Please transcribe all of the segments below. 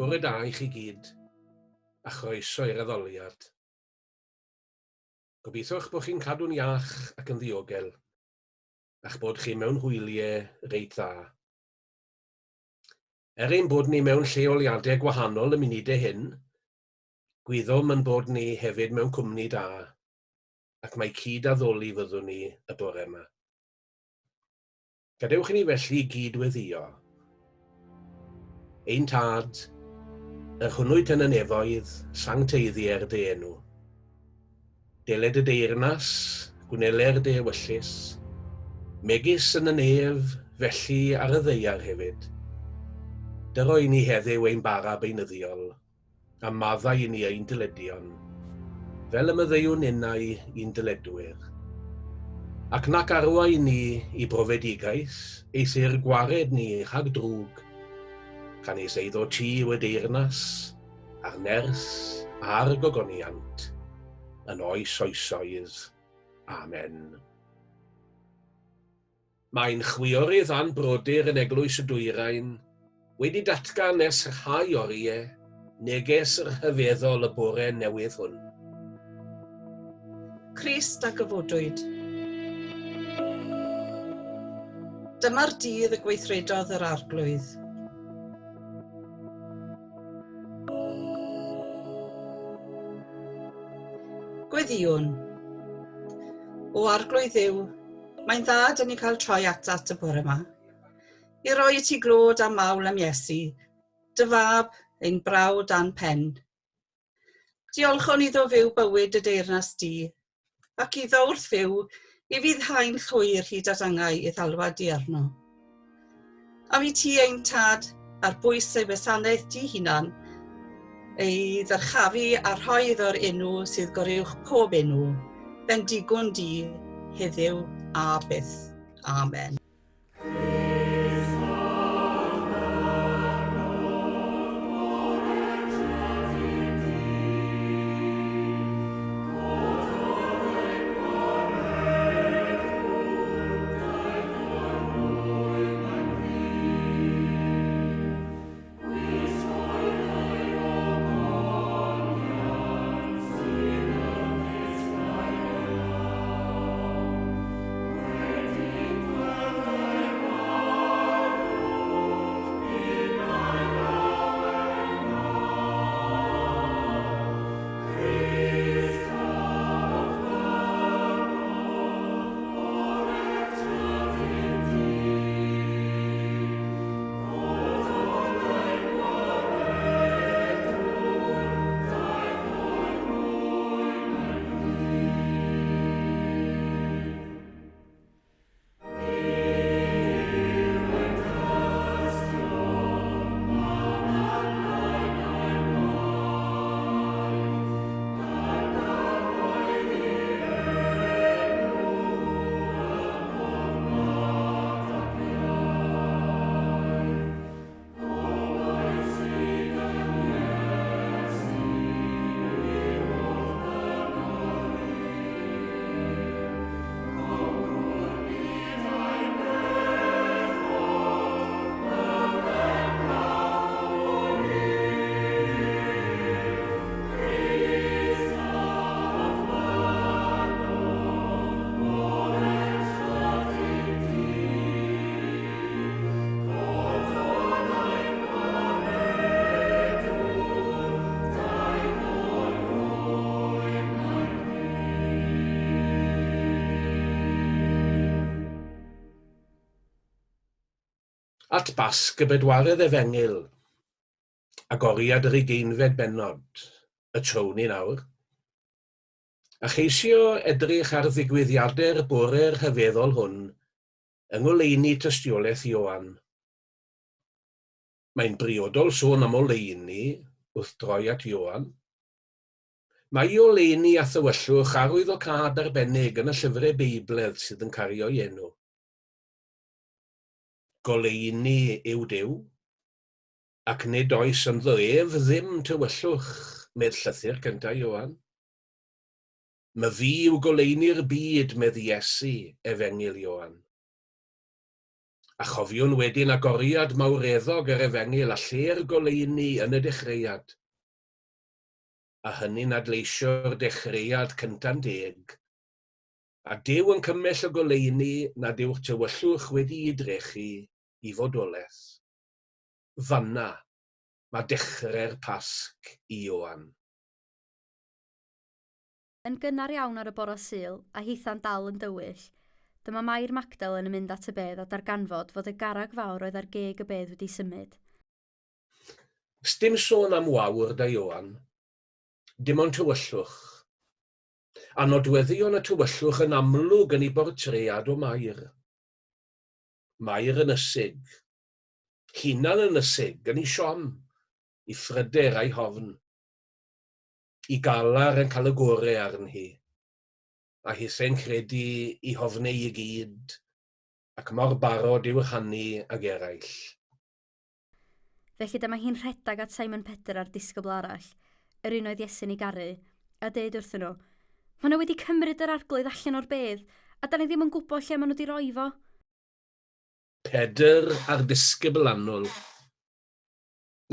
Bore da i chi gyd, a chroeso i'r addoliad. Gobeithio'ch bod chi'n cadw'n iach ac yn ddiogel, a'ch bod chi mewn hwyliau reit dda. Ein bod ni mewn lleoliadau gwahanol y munudau hyn, gwyddom yn bod ni hefyd mewn cwmni da, ac mae cyd-addoli fyddwn ni y bore yma. Gadewch i ni felly gydweddio. Ein tad, yr hwnnwyd yn y nefoedd, sancteiddiau'r dy enw. Deled y deyrnas, gwneler dy ewyllus, megis yn y nef, felly ar y ddeiar hefyd. Dyro i ni heddiw ein bara beunyddiol, a maddau i ni ein dyledion, fel y myddeiwn innau i'n dyledwyr. Ac nac arwai ni i brofedigaeth, eithir gwared ni rhag drwg, gan eis eiddo ti yw y deyrnas, a'r ners, a'r gogoniant, yn oes oesoedd. Amen. Mae'n chwiorydd anbrodyr yn eglwys y dwyrain, wedi datgan nes rhai oriau, neges yr hyfeddol y bore newydd hwn. Crist a gyfodwyd. Dyma'r dydd y gweithredodd yr arglwydd. Gweddiwn. O arglwydd Dduw, mae'n dda dyn ni cael troi atat y bore yma, i roi i ti glod a mawl am Iesu, dy fab, ein brawd a'n pen. Diolchon iddo fyw bywyd y deyrnas di, ac iddo wrth fyw i fyddhau'n llwyr hyd at angau i ddelwad di arno. A fi ti ein tad ar bwys ei wasanaeth di hunan, ei ddyrchafu a rhoi iddo'r enw sydd goruwch pob enw, bendigon di, heddiw a byth. Amen. At Basg y bedwaredd Efengil, agoriad yr ugeinfed bennod, y trown ni nawr. A cheisio edrych ar ddigwyddiadau'r bore'r rhyfeddol hwn yng ngoleuni tystiolaeth Ioan. Mae'n briodol sôn am oleuni wrth droi at Ioan. Mae oleuni a thywyllwch arwyddocad arbennig yn y llyfrau Beibledd sydd yn cario ei enw. Goleuni yw Duw, ac nid oes yn ef ddim tywyllwch, medd llythyr cyntaf Ioan. My fi yw goleuni'r byd, medd Iesu, Efengil Ioan. A chofiwn wedyn agoriad mawreddog yr efengyl a lle'r goleuni yn y dechreuad. A hynny'n adleisio'r dechreuad cynta'n deg. A Duw yn cymell y goleuni nad yw'ch tywyllwch wedi'i drechu i fodolaeth. Fanna mae dechrau'r Pasg i Ioan. Yn gynnar iawn ar y bore Sul a hitha'n dal yn dywyll, dyma Mair Magdal yn mynd at y bedd a darganfod fod y garreg fawr oedd ar geg y bedd wedi symud. Sdim sôn am wawr da Ioan, dim ond tywyllwch. A nodweddion y tywyllwch yn amlwg yn ei bortread o Mair. Mair yn ysig, hunan yn ysig, yn ei siom, i phryder a'i hofn. I galar yn cael y gorau arn hi, a hitha'n credu i hofnau i gyd, ac mor barod i'w rhannu ag eraill. Felly dyma hi'n rhedag at Simon Peter a'r disgybl arall, yr un oedd Iesu'n ei garu, a deud wrthyn nhw, "Maen nhw wedi cymryd yr arglwydd allan o'r bedd, a da ni ddim yn gwybod lle maen nhw wedi roi fo." Pedr a'r disgybl annwyl.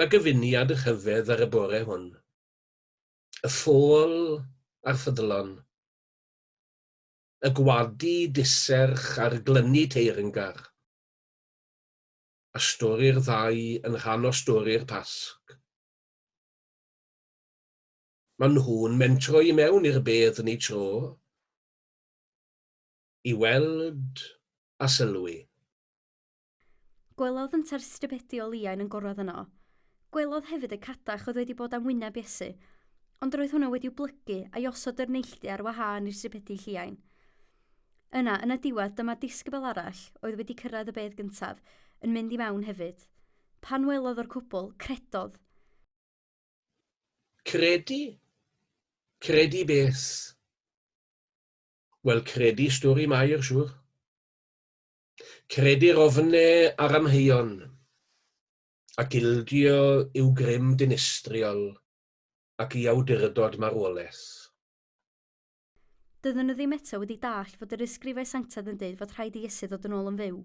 Na gyfuniad y rhyfedd ar y bore hwn. Y ffôl a'r ffyddlon. Y gwadu diserch a'r glynu teyrngar. A stori'r ddau yn rhan o stori'r Pasg. Mae nhw'n mentro i mewn i'r bedd yn ei tro, i weld a sylwi. Gwelodd yn terstibedi o liain yn gorwedd yno. Gwelodd hefyd y cadach oedd wedi bod am wyneb Iesu, ond roedd hwnna wedi'w blygu a osod yr neilltu ar wahân i'r stribedi lliain. Yna, yn y diwedd, dyma disgybl arall oedd wedi cyrraedd y bedd gyntaf yn mynd i mewn hefyd. Pan welodd o'r cwbl, credodd. Credu? Credu beth? Wel, credu stori Mair, siwr. Credu'r ofnau a'r amheuon, ac ildio i'w grym dinistriol ac i awdurdod marwolaeth. Dydyn nhw ddim eto wedi dall fod yr ysgrifau sanctaidd yn dweud fod rhaid i Iesu ddod yn ôl yn fyw.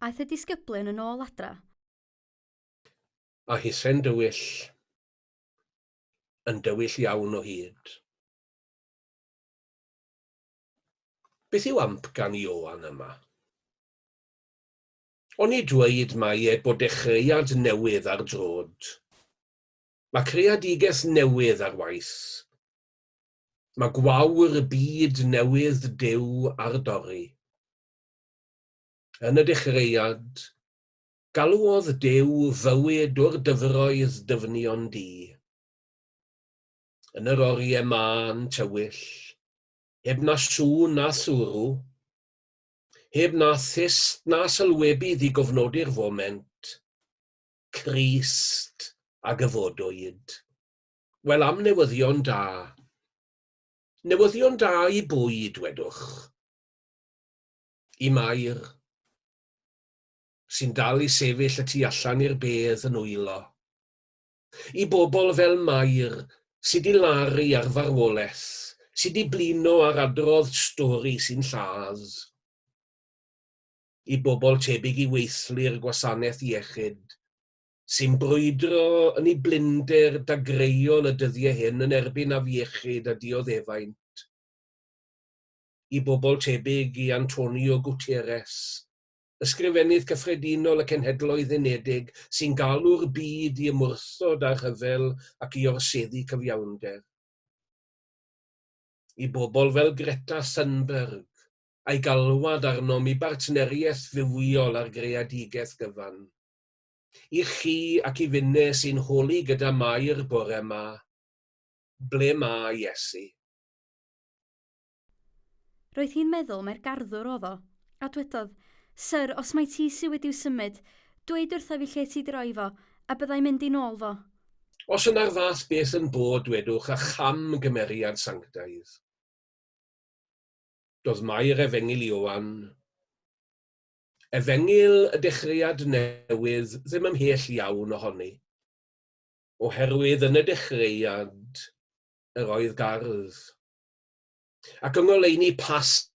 Aeth y disgyblion yn ôl adra. A hitha'n dywyll, yn dywyll iawn o hyd. Beth yw amp gan Ioan yma? O'n i dweud mae bod dechreuad newydd ar drod. Mae creadigaeth newydd ar waith. Mae gwawr byd newydd Duw ar dorri. Yn y dechreuad, galwodd Duw fywyd o'r dyfroedd dyfnion di. Yn yr oriau ma'n tywyll, heb na sŵn na thwrw, heb na thist na sylwebydd i gofnodi'r foment, Crist a gyfodwyd. Wel, am newyddion da. Newyddion da i bwyd, wedwch. I Mair, sy'n dal i sefyll y tu allan i'r bedd yn wylo. I bobl fel Mair, sydd i laru ar farwolaeth, sydd i blino ar adrodd stori sy'n lladd. I bobl tebyg i weithlu'r gwasanaeth iechyd, sy'n brwydro yn ei blinder dagreiol y dyddiau hyn yn erbyn afiechyd a dioddefaint. I bobl tebyg i Antonio Guterres, ysgrifennydd cyffredinol y Cenhedloedd Unedig, sy'n galw'r byd i ymwrthod a rhyfel ac i orseddu cyfiawnder. I bobl fel Greta Thunberg, a'i galwad arnom i bartneriaeth fywiol ar greadigaeth gyfan. I chi ac i finne sy'n holi gyda Mair bore yma, ble ma Iesu? Roedd hi'n meddwl mae'r garddwr oedd o, a dwedodd, "Syr, os mae ti sydd wedi'w symud, dweud wrtha fi lle ti di roi fo, a byddai'n mynd i nôl fo." Os yna'r fath beth yn bod, wedwch, a cham gymeriad sanctaidd. Doedd Mair efengyl Ioan. Efengyl y dechreuad newydd ddim ymhell iawn ohoni, oherwydd yn y dechreuad yr oedd gardd. Ac yng ngoleuni Pasg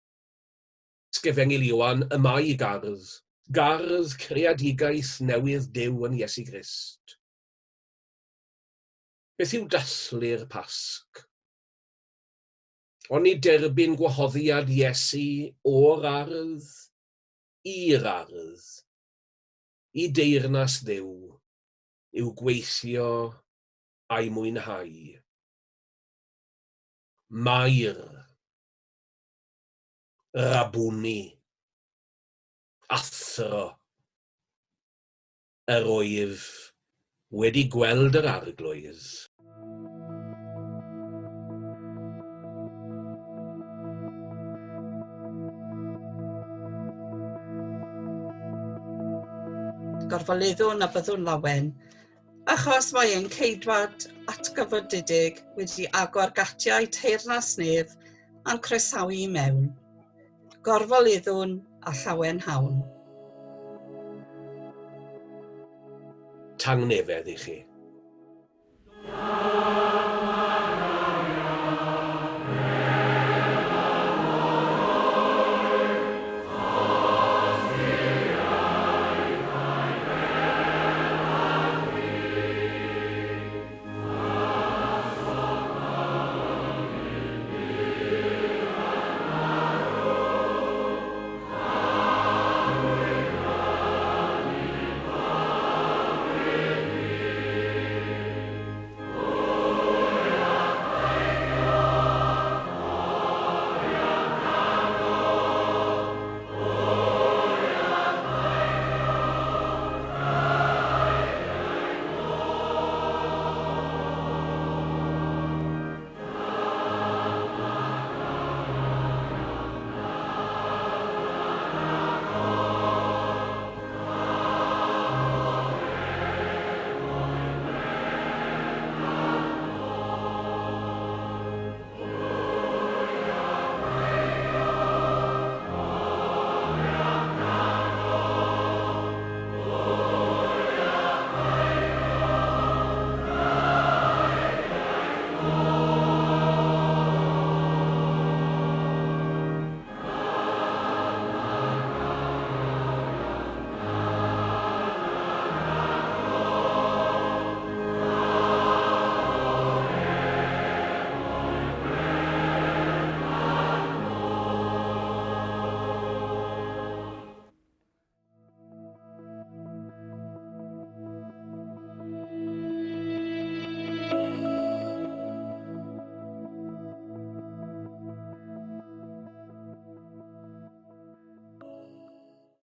Ysgrifennydd Iwan y mae gardd, gardd creadigaeth newydd Duw yn Iesu Grist. Beth yw dathlu'r Pasg? Ond i derbyn gwahoddiad Iesu o'r ardd i'r ardd, i deyrnas Dduw, yw gweithio a'i mwynhau. Mair, rabwni, athro, yr wyf wedi gweld yr arglwydd. Gorfoleddwn a byddwn lawen, achos mae ein ceidwad atgyfodydig wedi agor gatiau teyrnas nef a'n croesawu i mewn. Gorfoleddwn a llawen hawn. Tangnefedd i chi.